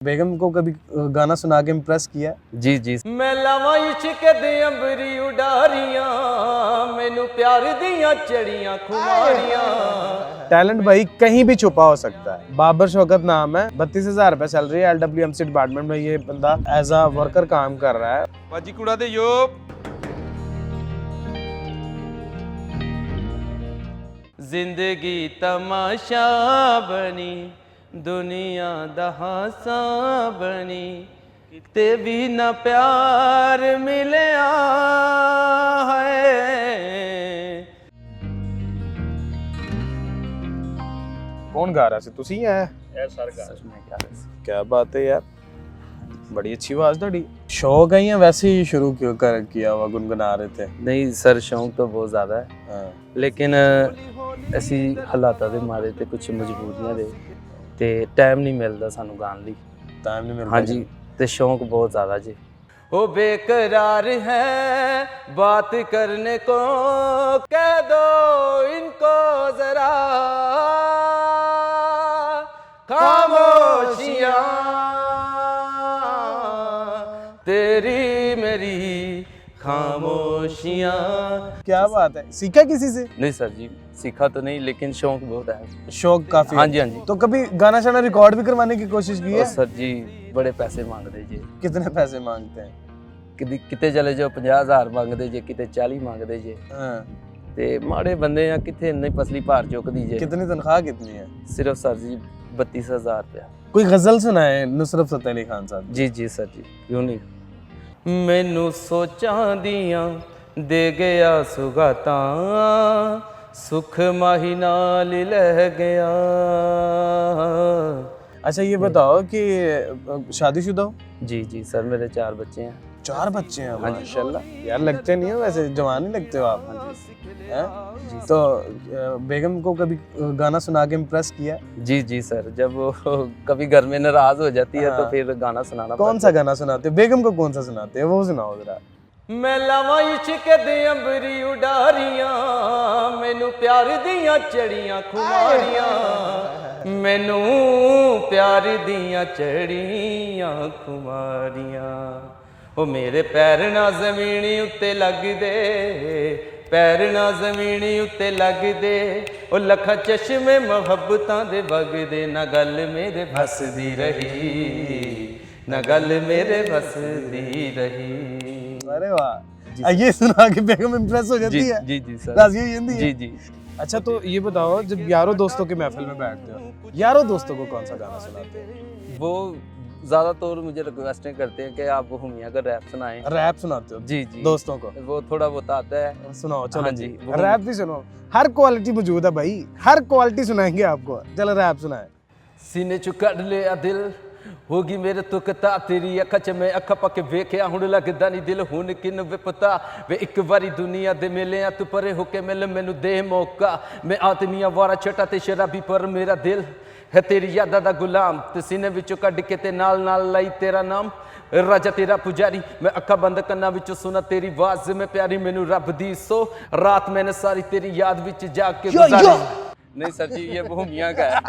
बेगम को कभी गाना सुना के इम्प्रेस किया? जी जी। मैं लावां इश्क दे अंबरी उडारियां मैनू प्यार दियां चढ़ियां खुमारियां। टैलेंट भाई कहीं भी छुपा हो सकता है। बाबर शौकत नाम है, 32,000 रुपए सैलरी है, LWMC डिपार्टमेंट में ये बंदा एज अ वर्कर काम कर रहा है। बाजी कुड़ा दे यो। जिंदगी तमाशा बनी दुनिया दा हासा बनी किते भी ना प्यार मिलिया है। कौन गा रहा है? तुसी है? सर क्या बात है यार, बड़ी अच्छी आवाज थोड़ी। शौक है या वैसे ही शुरू क्यों कर किया हुआ गुनगुना रहे थे? नहीं सर, शौक तो बहुत ज़्यादा है, हाँ। लेकिन ऐसी हालातां दे मारे ते कुछ मजबूरियां दे ते टाइम नहीं मिलता सानू गाने लई। टाइम नहीं मिलता। हाँ जी, ते शौक बहुत ज़्यादा जी। वो बेकरार है बात करने को, कह दो इनको जरा खामोशियां तेरी मेरी खामोशियां। क्या बात है, सीखा किसी से? नहीं सर जी, सीखा तो नहीं, लेकिन शौक बहुत है। शौक काफी हाँ है। जी हाँ जी। तो कभी गाना शाना रिकॉर्ड भी करवाने की कोशिश की और है? सर जी बड़े पैसे मांगते जी। कितने पैसे मांगते हैं? किते चले जाओ 50,000 मंगते जे, किते 40 मंगते जे, हाँ। ते माड़े बंदे आ किथे नहीं पसली भार चुकदी जे। कितनी तनख्वाह कितनी है? सिर्फ सर जी 32,000 रुपया। कोई गजल सुनाए नुसरत फतेह अली खान साहब। जी जी सर जी, क्यों नहीं। मैनू सोचां दियां दे गया सुगातां सुख माही नाल लह गया। अच्छा ये बताओ कि शादीशुदा हो? जी जी सर, मेरे 4 बच्चे हैं। 4 बच्चे हैं? हाँ जी। माशाल्लाह यार, लगते नहीं हो वैसे, जवान ही लगते हो आप। हाँ जी। हैं? तो बेगम को कभी गाना सुना के इम्प्रेस किया? जी जी सर, जब वो कभी घर में नाराज हो जाती है हाँ। तो फिर गाना सुनाना कौन पड़ता सा गाना सुनाते हो? बेगम को कौन सा सुनाते हो, वो सुनाओ जरा। मैं लावां इश्क दे अंबरी उडारियां मैनू प्यार दियां चढ़ियां खुमारियां। मैनू प्यार दियां चढ़ियां खुमारियां। ओ मेरे पैर ना जमीनी उत्ते लगदे, पैर ना जमीनी उत्ते लगदे। ओ लखां चश्मे मुहब्बतां दे वगदे, ना गल मेरे बस दी रही, ना गल मेरे बस दी रही। अरे वाह, ये सुना के बेगम इम्प्रेस हो जाती जी है? जी जी सर। राजी हो जाती है? जी जी। अच्छा तो ये बताओ, जब यारों दोस्तों के महफिल में बैठते हो, यारों दोस्तों को कौन सा गाना सुनाते हो? वो ज़्यादातर मुझे रिक्वेस्टें करते हैं कि आप हुमिया का रैप सुनाएं। रैप सुनाते हो जी जी। दोस्तों को? वो थोड़ा बहुत आता है। सुनाओ चलो। हाँ जी जी, वो- रैप भी सुनो, हर क्वालिटी मौजूद है भाई, हर क्वालिटी सुनाएंगे आपको। चलो रैप सुनाए। सीने चु कढ़ लिया दिल होगी मेरे तुकता, तेरी अख च मैं अख पक वेख्या हुण लगदा नहीं दिल हुण किन विपता। वे एक बारी दुनिया दे मिले तू परे होके मिल मैनू दे मौका। मैं आदमी वारा छटा ते शराबी पर मेरा दिल है तेरी यादा दा गुलाम। ते सीने विचों कढ़ के ते नाल नाल लाई तेरा नाम, राजा तेरा पुजारी। मैं अखा बंद करना विचों सुना तेरी आवाज में प्यारी, मैनू रब दी सो रात मैंने सारी तेरी याद विच जाग के गुजारी। नहीं सर जी, ये वो मियां का है।